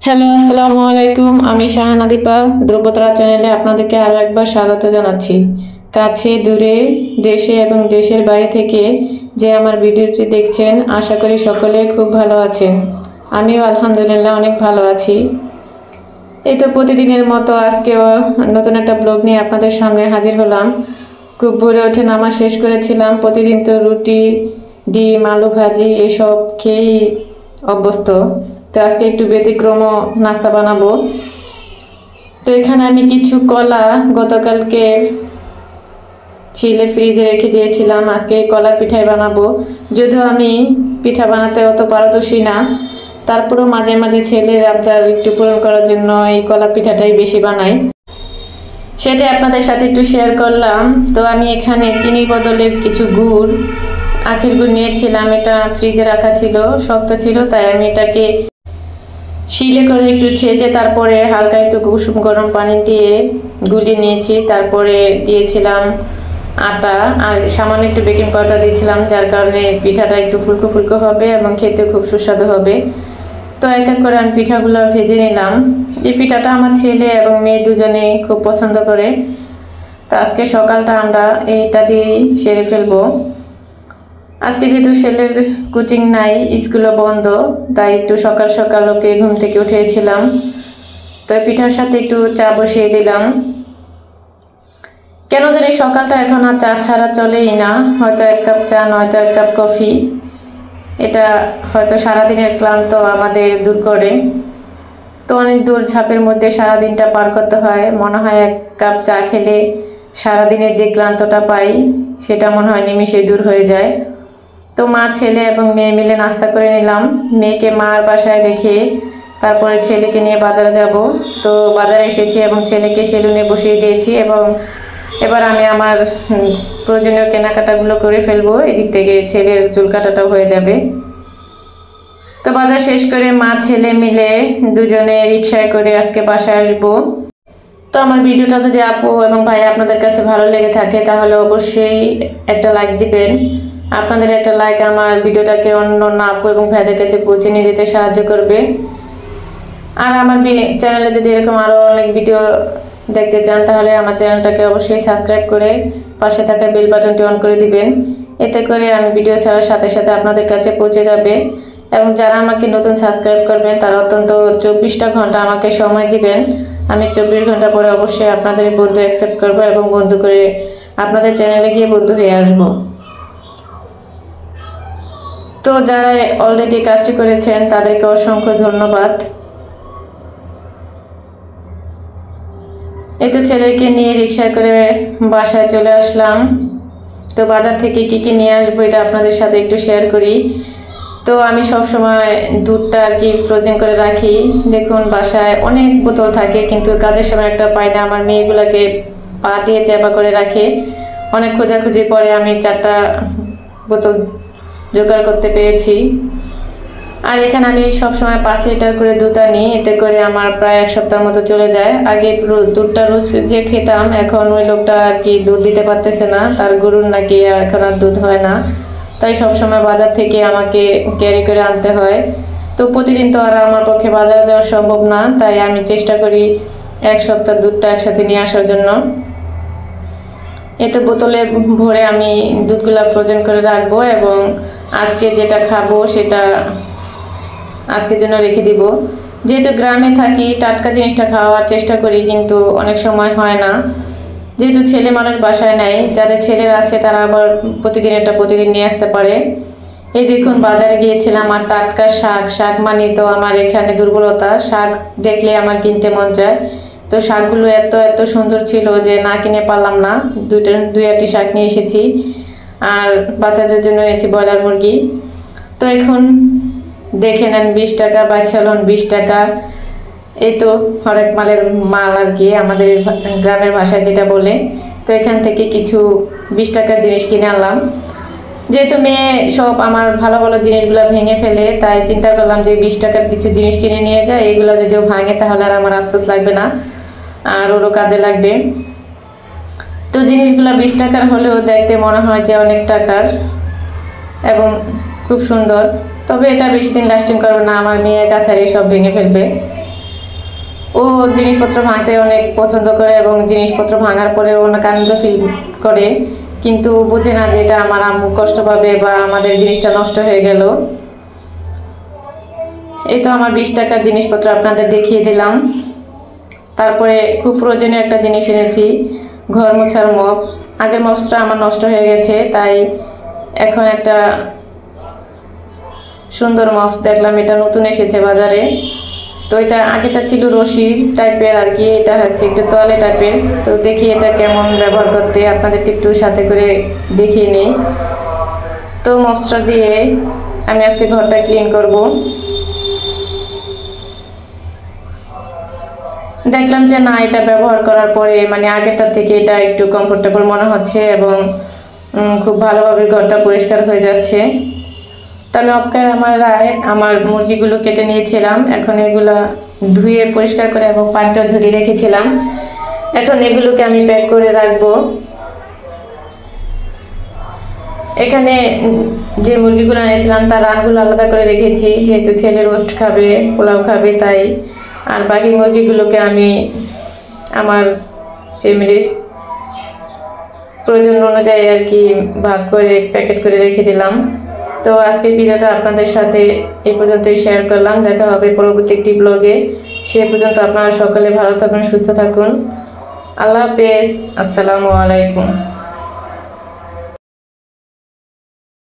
Hello, আসসালামু আলাইকুম। আমি শাহানা দীপা ধ্রুবতারা চ্যানেলে আপনাদেরকে আরও একবার স্বাগত জানাচ্ছি। কাছে দূরে, দেশে এবং দেশের বাইরে থেকে যে আমার ভিডিওটি দেখছেন, আশা করি সকলে খুব ভালো আছেন। আমিও আলহামদুলিল্লাহ অনেক ভালো আছি। এই তো প্রতিদিনের মতো আজকেও নতুন একটা ব্লগ নিয়ে আপনাদের সামনে হাজির হলাম। খুব ভোরে উঠে নামাজ শেষ করেছিলাম। প্রতিদিন তো রুটি, ডিম, আলু ভাজি এসব খেয়েই অভ্যস্ত। তো আজকে একটু ব্যতিক্রম নাস্তা বানাবো। তো এখানে আমি কিছু কলা গতকালকে ছিলে ফ্রিজে রেখে দিয়েছিলাম, আজকে কলার পিঠাই বানাবো। যদিও আমি পিঠা বানাতে অত পারদর্শী না, তারপরেও মাঝে মাঝে ছেলের আবদার একটু পূরণ করার জন্য এই কলা পিঠাটাই বেশি বানাই। সেটাই আপনাদের সাথে একটু শেয়ার করলাম। তো আমি এখানে চিনির বদলে কিছু গুড়, আখের গুড় নিয়েছিলাম। এটা ফ্রিজে রাখা ছিল, শক্ত ছিল, তাই আমি এটাকে শিলে করে একটু ছেঁচে তারপরে হালকা একটু কুসুম গরম পানি দিয়ে গুলিয়ে নিয়েছি। তারপরে দিয়েছিলাম আটা আর সামান্য একটু বেকিং পাউডার দিয়েছিলাম, যার কারণে পিঠাটা একটু ফুলকো ফুলকো হবে এবং খেতে খুব সুস্বাদু হবে। তো এক এক করে আমি পিঠাগুলো ভেজে নিলাম। এই পিঠাটা আমার ছেলে এবং মেয়ে দুজনেই খুব পছন্দ করে। তো আজকে সকালটা আমরা এইটা দিয়েই সেরে ফেলবো। আজকে যেহেতু ছেলের কোচিং নাই, স্কুলও বন্ধ, তাই একটু সকাল সকাল ওকে ঘুম থেকে উঠেছিলাম। তো পিঠার সাথে একটু চা বসিয়ে দিলাম। কেন জানি সকালটা এখন আর চা ছাড়া চলেই না। হয়তো এক কাপ চা, নয়তো এক কাপ কফি। এটা হয়তো সারাদিনের ক্লান্ত আমাদের দূর করে। তো অনেক দূর ঝাঁপের মধ্যে সারাদিনটা পার করতে হয়, মনে হয় এক কাপ চা খেলে সারাদিনের যে ক্লান্তটা পাই সেটা মনে হয় নিমিষেই দূর হয়ে যায়। তো মা, ছেলে এবং মেয়ে মিলে নাস্তা করে নিলাম। মেয়েকে মার বাসায় রেখে তারপরে ছেলেকে নিয়ে বাজারে যাব। তো বাজারে এসেছি এবং ছেলেকে সেলুনে বসিয়ে দিয়েছি এবং এবার আমি আমার প্রয়োজনীয় কেনাকাটাগুলো করে ফেলবো। এদিক থেকে ছেলের চুল কাটাটাও হয়ে যাবে। তো বাজার শেষ করে মা ছেলে মিলে দুজনে রিকশায় করে আজকে বাসায় আসবো। তো আমার ভিডিওটা যদি আপু এবং ভাই আপনাদের কাছে ভালো লেগে থাকে তাহলে অবশ্যই একটা লাইক দিবেন। আপনাদের একটা লাইক আমার ভিডিওটাকে অন্য আপু এবং ভাইদের কাছে পৌঁছে নিয়ে যেতে সাহায্য করবে। আর আমার চ্যানেলে যদি এরকম আরও অনেক ভিডিও দেখতে চান তাহলে আমার চ্যানেলটাকে অবশ্যই সাবস্ক্রাইব করে পাশে থাকা বেল বাটনটি অন করে দিবেন। এতে করে আমি ভিডিও ছাড়ার সাথে সাথে আপনাদের কাছে পৌঁছে যাবে। এবং যারা আমাকে নতুন সাবস্ক্রাইব করবেন তারা অত্যন্ত 24টা ঘন্টা আমাকে সময় দিবেন। আমি 24 ঘন্টা পরে অবশ্যই আপনাদের বন্ধু অ্যাকসেপ্ট করব এবং বন্ধু করে আপনাদের চ্যানেলে গিয়ে বন্ধু হয়ে আসবো। তো যারা অলরেডি কাজটি করেছেন তাদেরকে অসংখ্য ধন্যবাদ। এই তো ছেলেকে নিয়ে রিকশায় করে বাসায় চলে আসলাম। তো বাজার থেকে কি কি নিয়ে আসবো এটা আপনাদের সাথে একটু শেয়ার করি। তো আমি সব সময় দুধটা আর কি ফ্রোজেন করে রাখি। দেখুন বাসায় অনেক বোতল থাকে, কিন্তু কাজের সময় একটা পাই না। আমার মেয়েগুলোকে পা দিয়ে চাপা করে রাখে। অনেক খোঁজাখুঁজি পরে আমি 4টা বোতল জোগাড় করতে পেরেছি। আর এখানে আমি সবসময় 5 লিটার করে দুধ আনি, এতে করে আমার প্রায় 1 সপ্তাহ মতো চলে যায়। আগে দুধটা রোজ যে খেতাম, এখন ওই লোকটা আর কি দুধ দিতে পারতেছে না, তার গরুর নাকি এখন আর দুধ হয় না, তাই সবসময় বাজার থেকে আমাকে ক্যারি করে আনতে হয়। তো প্রতিদিন তো আর আমার পক্ষে বাজারে যাওয়া সম্ভব না, তাই আমি চেষ্টা করি 1 সপ্তাহ দুধটা একসাথে নিয়ে আসার জন্য। এতে বোতলে ভরে আমি দুধগুলা ফ্রোজেন করে রাখবো এবং আজকে যেটা খাবো সেটা আজকের জন্য রেখে দিব। যেহেতু গ্রামে থাকি টাটকা জিনিসটা খাওয়ার চেষ্টা করি, কিন্তু অনেক সময় হয় না। যেহেতু ছেলে মানুষ বাসায় নেয়, যাদের ছেলেরা আছে তারা আবার প্রতিদিন নিয়ে আসতে পারে। এই দেখুন বাজারে গিয়েছিলাম আর টাটকা শাক মানে তো আমার এখানে দুর্বলতা, শাক দেখলে আমার কিনতে মন চায়। তো শাকগুলো এত এত সুন্দর ছিল যে না কিনে পারলাম না। 2-8টি শাক নিয়ে এসেছি আর বাচ্চাদের জন্য এনেছি ব্রয়লার মুরগি। তো এখন দেখে নেন 20 টাকা, বাচ্চা লোন 20 টাকা। এই তো হরেক মালের মাল আর কি, আমাদের গ্রামের ভাষায় যেটা বলে। তো এখান থেকে কিছু 20 টাকার জিনিস কিনে আনলাম। যেহেতু মেয়ে সব আমার ভালো ভালো জিনিসগুলো ভেঙে ফেলে, তাই চিন্তা করলাম যে 20 টাকার কিছু জিনিস কিনে নিয়ে যায়, এগুলো যদিও ভাঙে তাহলে আর আমার আফসোস লাগবে না আর ওরও কাজে লাগবে। তো জিনিসগুলো 20 টাকার হলেও দেখতে মনে হয় যে অনেক টাকার এবং খুব সুন্দর। তবে এটা বেশি দিন লাস্টিং করবে না, আমার মেয়ে কাছারি সব ভেঙে ফেলবে। ও জিনিসপত্র ভাঙতে অনেক পছন্দ করে এবং জিনিসপত্র ভাঙার পরে অনেক আনন্দ ফিল করে, কিন্তু বুঝে না যে এটা আমার আম্মু কষ্ট পাবে বা আমাদের জিনিসটা নষ্ট হয়ে গেল। এই তো আমার 20 টাকার জিনিসপত্র আপনাদের দেখিয়ে দিলাম। তারপরে খুব প্রয়োজনীয় একটা জিনিস এনেছি, ঘর মোছার মপস। আগের মপসটা আমার নষ্ট হয়ে গেছে, তাই এখন একটা সুন্দর মপস দেখলাম, এটা নতুন এসেছে বাজারে। তো এটা আগেটা ছিল রশি টাইপের আর কি, এটা হচ্ছে একটু তোয়ালে টাইপের। তো দেখি এটা কেমন ব্যবহার করতে, আপনাদেরকে একটু সাথে করে দেখিয়ে নিই। তো মপসটা দিয়ে আমি আজকে ঘরটা ক্লিন করব। দেখলাম যে না, এটা ব্যবহার করার পরে মানে আগেরটার থেকে এটা একটু কমফোর্টেবল মনে হচ্ছে এবং খুব ভালোভাবে ঘরটা পরিষ্কার হয়ে যাচ্ছে। তো আমি অফ ক্যামেরায় আমার মুরগিগুলো কেটে নিয়েছিলাম, এখন এগুলো ধুয়ে পরিষ্কার করে এবং পানিটা ঝরিয়ে রেখেছিলাম। এখন এগুলোকে আমি প্যাক করে রাখবো। এখানে যে মুরগিগুলো এনেছিলাম তার রানগুলো আলাদা করে রেখেছি, যেহেতু ছেলে রোস্ট খাবে, পোলাও খাবে, তাই। আর বাকি মুরগিগুলোকে আমি আমার ফ্যামিলির প্রয়োজন অনুযায়ী আর কি ভাগ করে প্যাকেট করে রেখে দিলাম। তো আজকের ভিডিওটা আপনাদের সাথে এই পর্যন্তই শেয়ার করলাম। দেখা হবে পরবর্তী একটি ব্লগে। সে পর্যন্ত আপনারা সকলে ভালো থাকুন, সুস্থ থাকুন। আল্লাহ হাফেজ। আসসালামু আলাইকুম।